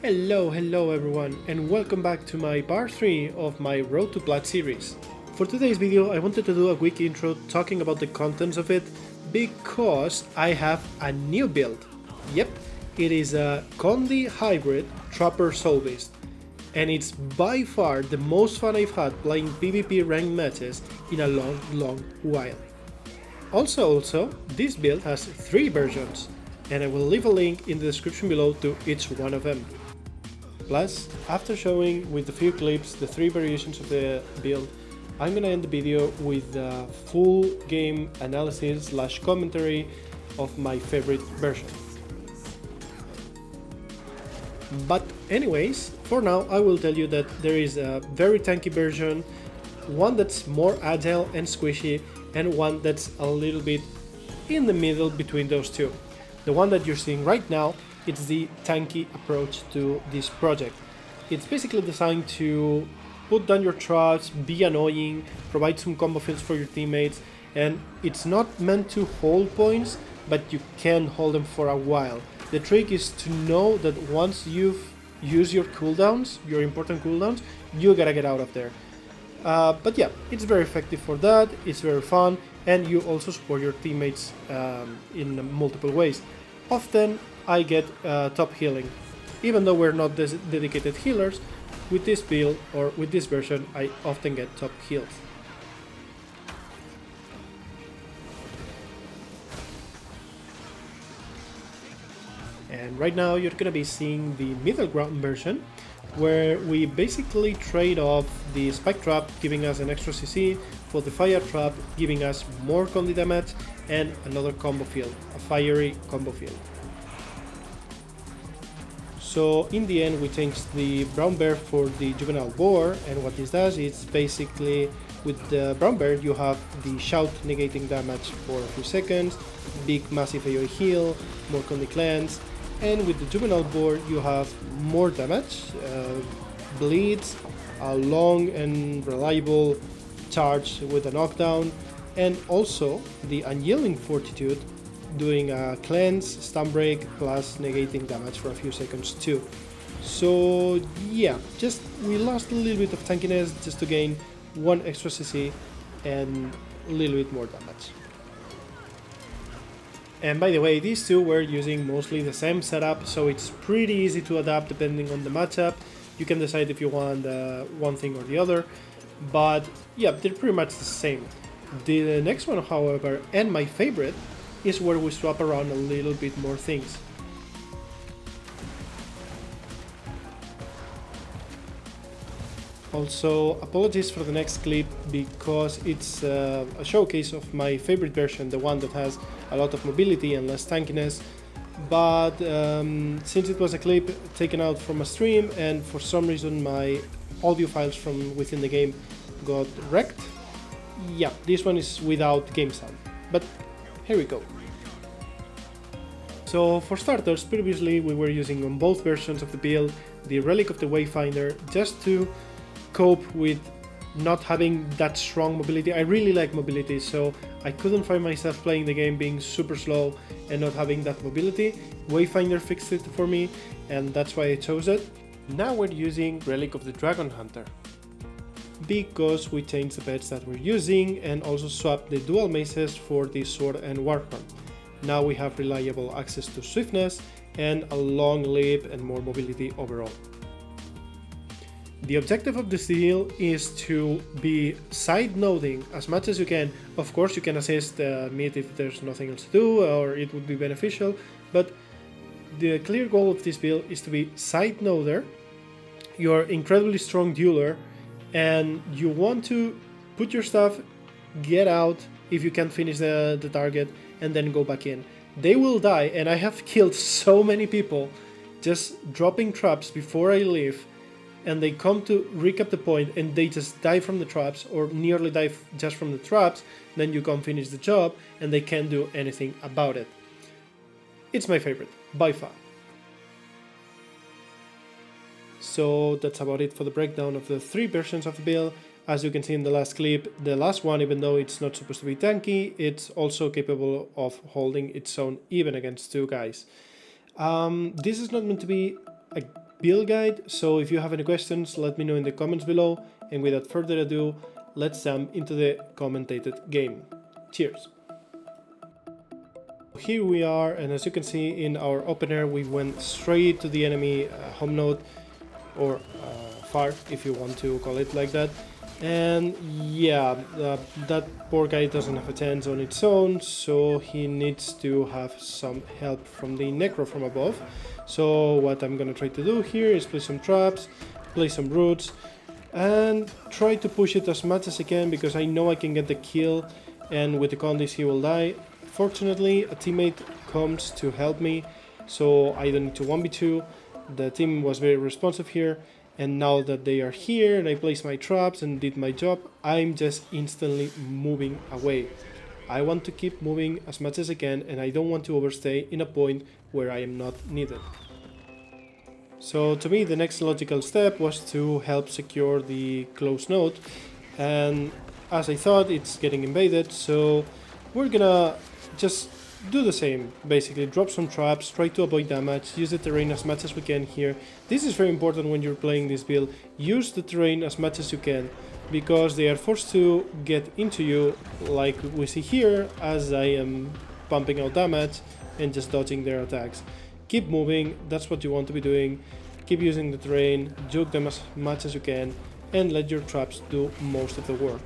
Hello everyone, and welcome back to my part 3 of my Road to Plat series. For today's video I wanted to do a quick intro talking about the contents of it because I have a new build. Yep, it is a condi hybrid Trapper Soulbeast, and it's by far the most fun I've had playing PvP ranked matches in a long while. Also, this build has 3 versions, and I will leave a link in the description below to each one of them. Plus, after showing with a few clips the 3 variations of the build, I'm gonna end the video with a full game analysis / commentary of my favorite version. But anyways, for now I will tell you that there is a very tanky version, one that's more agile and squishy, and one that's a little bit in the middle between those two. The one that you're seeing right now, it's the tanky approach to this project. It's basically designed to put down your traps, be annoying, provide some combo fields for your teammates, and it's not meant to hold points, but you can hold them for a while. The trick is to know that once you've used your cooldowns, your important cooldowns, you gotta get out of there. But yeah, it's very effective for that, it's very fun, and you also support your teammates in multiple ways. Often I get top healing. Even though we're not dedicated healers, with this build or with this version I often get top heals. And right now you're gonna be seeing the middle ground version, where we basically trade off the spike trap giving us an extra CC for the fire trap giving us more condi damage and another combo field, a fiery combo field. So in the end we changed the brown bear for the juvenile boar, and what this does is basically with the brown bear you have the shout negating damage for a few seconds, big massive AoE heal, more condi cleanse, and with the juvenile boar you have more damage, bleeds, a long and reliable charge with a knockdown, and also the unyielding fortitude doing a cleanse, stun break, plus negating damage for a few seconds too. So yeah, just we lost a little bit of tankiness just to gain one extra CC and a little bit more damage. And by the way, these two were using mostly the same setup, so it's pretty easy to adapt depending on the matchup. You can decide if you want one thing or the other, but yeah, they're pretty much the same. The next one, however, and my favorite, is where we swap around a little bit more things. Also, apologies for the next clip because it's a showcase of my favorite version, the one that has a lot of mobility and less tankiness, but since it was a clip taken out from a stream and for some reason my audio files from within the game got wrecked, yeah, this one is without game sound, but here we go. So for starters, previously we were using on both versions of the build the Relic of the Wayfinder just to cope with not having that strong mobility. I really like mobility, so I couldn't find myself playing the game being super slow and not having that mobility. Wayfinder fixed it for me, and that's why I chose it. Now we're using Relic of the Dragon Hunter because we changed the pets that we're using and also swapped the dual maces for the sword and warhorn. Now we have reliable access to swiftness and a long leap and more mobility overall. The objective of this deal is to be side noding as much as you can. Of course you can assist mid if there's nothing else to do or it would be beneficial, but the clear goal of this build is to be side noder. You're incredibly strong dueler and you want to put your stuff, get out if you can't finish the target, and then go back in. They will die, and I have killed so many people just dropping traps before I leave, and they come to recap the point and they just die from the traps or nearly die just from the traps. Then you come finish the job and they can't do anything about it. It's my favorite by far. So that's about it for the breakdown of the 3 versions of the build. As you can see in the last clip, the last one, even though it's not supposed to be tanky, it's also capable of holding its own even against 2 guys. This is not meant to be a build guide. So if you have any questions, let me know in the comments below. And without further ado, let's jump into the commentated game. Cheers! Here we are, and as you can see in our opener, we went straight to the enemy home node, or far if you want to call it like that. And yeah, that poor guy doesn't have a chance on its own, so he needs to have some help from the necro from above. So what I'm gonna try to do here is play some traps, play some roots, and try to push it as much as I can, because I know I can get the kill, and with the condis he will die. Fortunately, a teammate comes to help me, so I don't need to 1v2. The team was very responsive here. And now that they are here and I placed my traps and did my job, I'm just instantly moving away. I want to keep moving as much as I can, and I don't want to overstay in a point where I am not needed. So to me, the next logical step was to help secure the close node. And as I thought, it's getting invaded, so we're gonna just do the same, basically drop some traps, try to avoid damage, use the terrain as much as we can here. This is very important when you're playing this build. Use the terrain as much as you can, because they are forced to get into you, like we see here, as I am pumping out damage and just dodging their attacks. Keep moving, that's what you want to be doing. Keep using the terrain, juke them as much as you can, and let your traps do most of the work.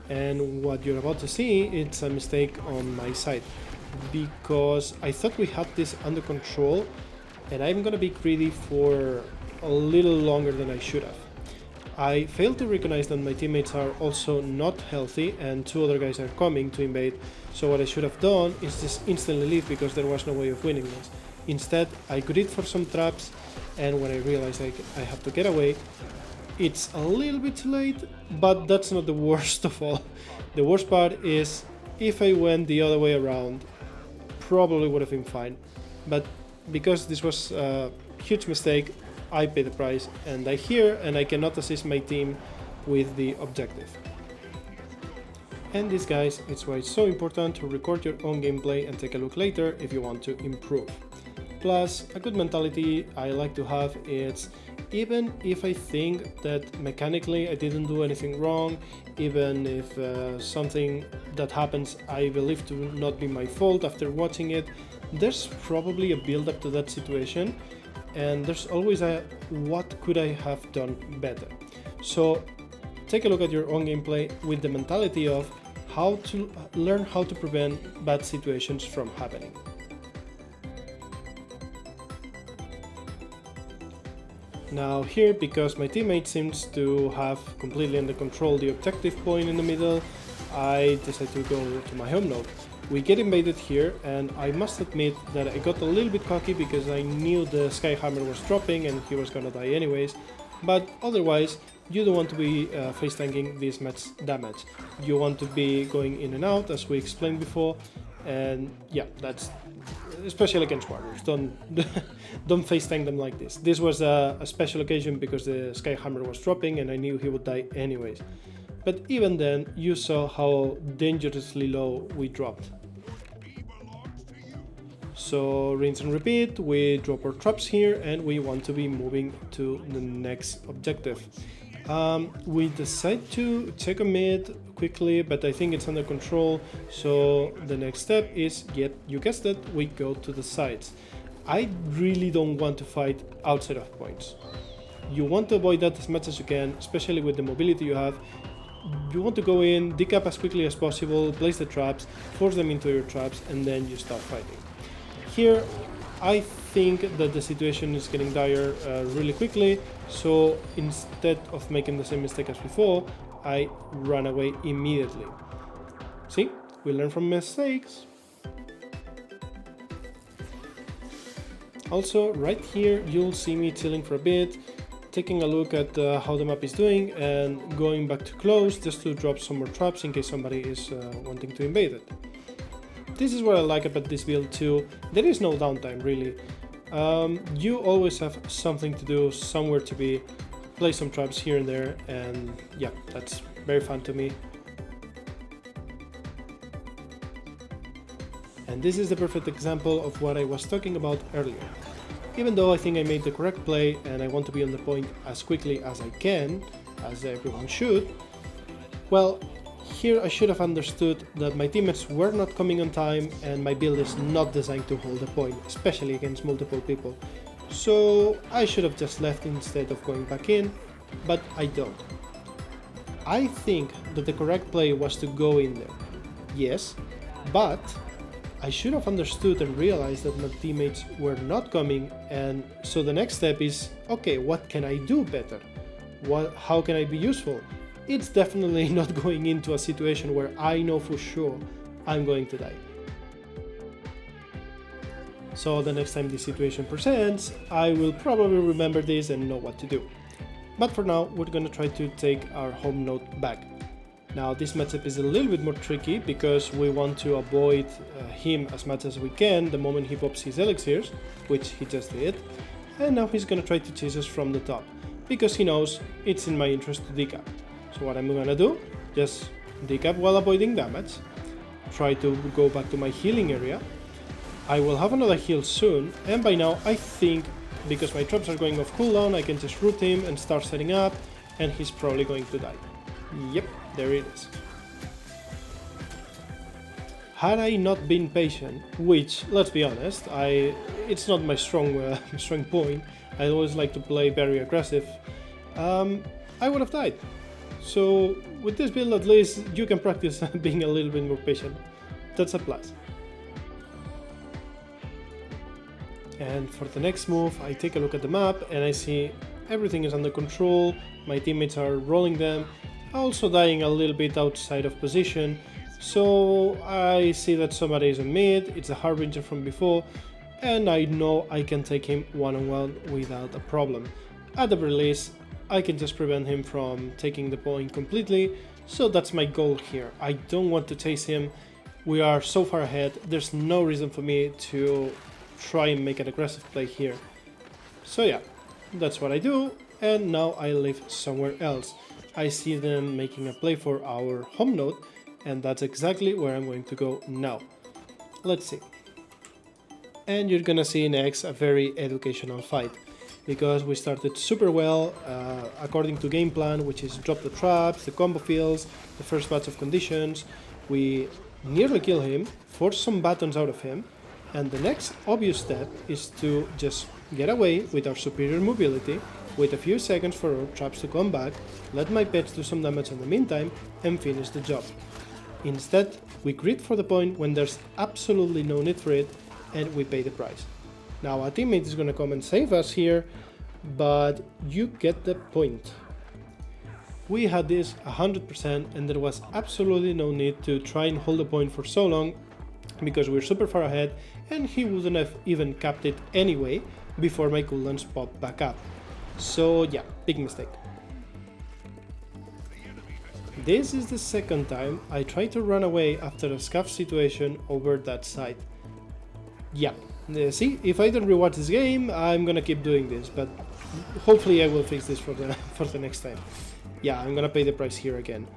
And what you're about to see, it's a mistake on my side, because I thought we had this under control, and I'm gonna be greedy for a little longer than I should have. I failed to recognize that my teammates are also not healthy and two other guys are coming to invade, so what I should have done is just instantly leave, because there was no way of winning this. Instead, I greed for some traps, and when I realized I have to get away, it's a little bit too late, but that's not the worst of all. The worst part is, if I went the other way around, probably would have been fine. But because this was a huge mistake, I pay the price, and I here, and I cannot assist my team with the objective. And this, guys, it's why it's so important to record your own gameplay and take a look later if you want to improve. Plus, a good mentality I like to have is, even if I think that mechanically I didn't do anything wrong, even if something that happens I believe to not be my fault after watching it, there's probably a build up to that situation, and there's always a what could I have done better. So take a look at your own gameplay with the mentality of how to learn how to prevent bad situations from happening. Now here, because my teammate seems to have completely under control the objective point in the middle, I decided to go to my home node. We get invaded here, and I must admit that I got a little bit cocky because I knew the Skyhammer was dropping and he was gonna die anyways, but otherwise you don't want to be face tanking this much damage. You want to be going in and out, as we explained before, and yeah, that's especially against warriors. Don't face tank them like this. This was a special occasion because the Skyhammer was dropping and I knew he would die anyways. But even then, you saw how dangerously low we dropped. So rinse and repeat, we drop our traps here and we want to be moving to the next objective. We decide to check a mid quickly, but I think it's under control, so the next step is, you guessed it, we go to the sides. I really don't want to fight outside of points. You want to avoid that as much as you can, especially with the mobility you have. You want to go in, dig up as quickly as possible, place the traps, force them into your traps, and then you start fighting. Here, I think that the situation is getting dire really quickly, so instead of making the same mistake as before, I run away immediately. See, we learn from mistakes. Also, right here, you'll see me chilling for a bit, taking a look at how the map is doing and going back to close just to drop some more traps in case somebody is wanting to invade it. This is what I like about this build too. There is no downtime really. You always have something to do, somewhere to be, play some traps here and there, and yeah, that's very fun to me. And this is the perfect example of what I was talking about earlier. Even though I think I made the correct play and I want to be on the point as quickly as I can, as everyone should, well, here I should have understood that my teammates were not coming on time and my build is not designed to hold a point, especially against multiple people. So I should have just left instead of going back in, but I don't. I think that the correct play was to go in there, yes, but I should have understood and realized that my teammates were not coming, and so the next step is, okay, what can I do better? How can I be useful? It's definitely not going into a situation where I know for sure I'm going to die. So the next time this situation presents, I will probably remember this and know what to do. But for now, we're gonna try to take our home node back. Now this matchup is a little bit more tricky because we want to avoid him as much as we can the moment he pops his elixirs, which he just did, and now he's gonna try to chase us from the top, because he knows it's in my interest to decap. So what I'm gonna do, just decap while avoiding damage, try to go back to my healing area. I will have another heal soon, and by now I think, because my traps are going off cooldown, I can just root him and start setting up, and he's probably going to die. Yep, there it is. Had I not been patient, which, let's be honest, it's not my strong point, I always like to play very aggressive, I would have died. So with this build at least you can practice being a little bit more patient. That's a plus. And for the next move I take a look at the map and I see everything is under control, my teammates are rolling them, also dying a little bit outside of position, so I see that somebody is on mid, it's a Harbinger from before, and I know I can take him one-on-one without a problem. At the very least, I can just prevent him from taking the point completely, so that's my goal here. I don't want to chase him, we are so far ahead, there's no reason for me to try and make an aggressive play here. So yeah, that's what I do, and now I live somewhere else. I see them making a play for our home node, and that's exactly where I'm going to go now. Let's see. And you're gonna see next a very educational fight, because we started super well according to game plan, which is drop the traps, the combo fields, the first batch of conditions. We nearly kill him, force some buttons out of him, and the next obvious step is to just get away with our superior mobility, wait a few seconds for our traps to come back, let my pets do some damage in the meantime, and finish the job. Instead, we grit for the point when there's absolutely no need for it, and we pay the price. Now our teammate is gonna come and save us here, but you get the point. We had this 100% and there was absolutely no need to try and hold the point for so long, because we're super far ahead and he wouldn't have even capped it anyway before my cooldowns popped back up. So yeah, big mistake. This is the second time I try to run away after a scuff situation over that side. Yeah, see, if I don't rewatch this game, I'm gonna keep doing this, but hopefully I will fix this for the next time. Yeah, I'm gonna pay the price here again.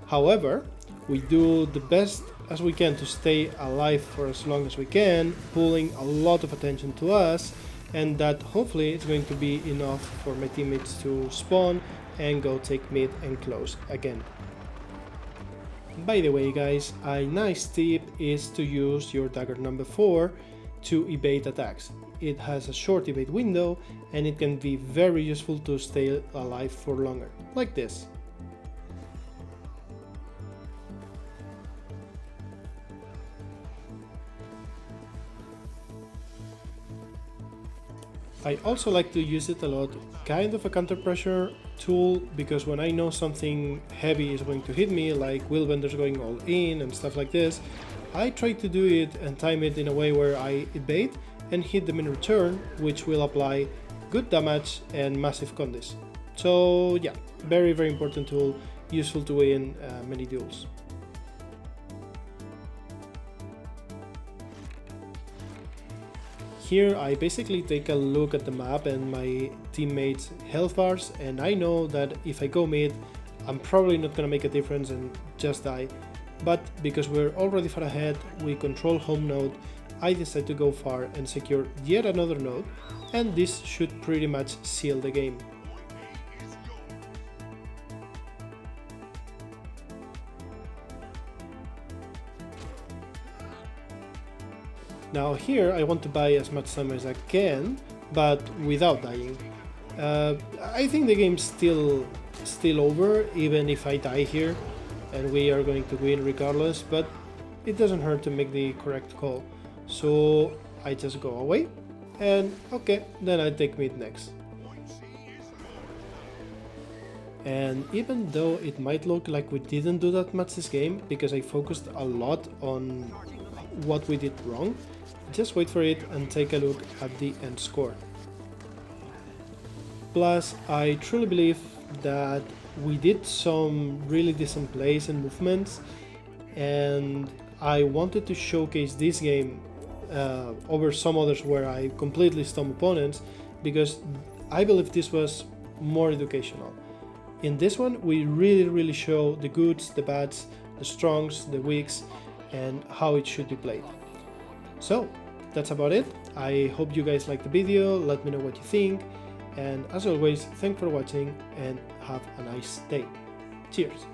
However, we do the best as we can to stay alive for as long as we can, pulling a lot of attention to us, and that hopefully is going to be enough for my teammates to spawn and go take mid and close again. By the way guys, a nice tip is to use your dagger number 4 to evade attacks. It has a short evade window and it can be very useful to stay alive for longer, like this. I also like to use it a lot, kind of a counter pressure tool, because when I know something heavy is going to hit me, like wheelbenders going all in and stuff like this, I try to do it and time it in a way where I evade and hit them in return, which will apply good damage and massive condis. So yeah, very important tool, useful to win many duels. Here I basically take a look at the map and my teammates' health bars, and I know that if I go mid, I'm probably not gonna make a difference and just die. But because we're already far ahead, we control home node, I decide to go far and secure yet another node, and this should pretty much seal the game. Now here I want to buy as much time as I can, but without dying. I think the game's still over, even if I die here, and we are going to win regardless, but it doesn't hurt to make the correct call. So I just go away, and okay, then I take mid next. And even though it might look like we didn't do that much this game, because I focused a lot on what we did wrong, just wait for it and take a look at the end score. Plus, I truly believe that we did some really decent plays and movements, and I wanted to showcase this game over some others where I completely stomp opponents, because I believe this was more educational. In this one, we really show the goods, the bads, the strongs, the weaks, and how it should be played. So that's about it. I hope you guys liked the video, let me know what you think, and as always, thanks for watching and have a nice day. Cheers!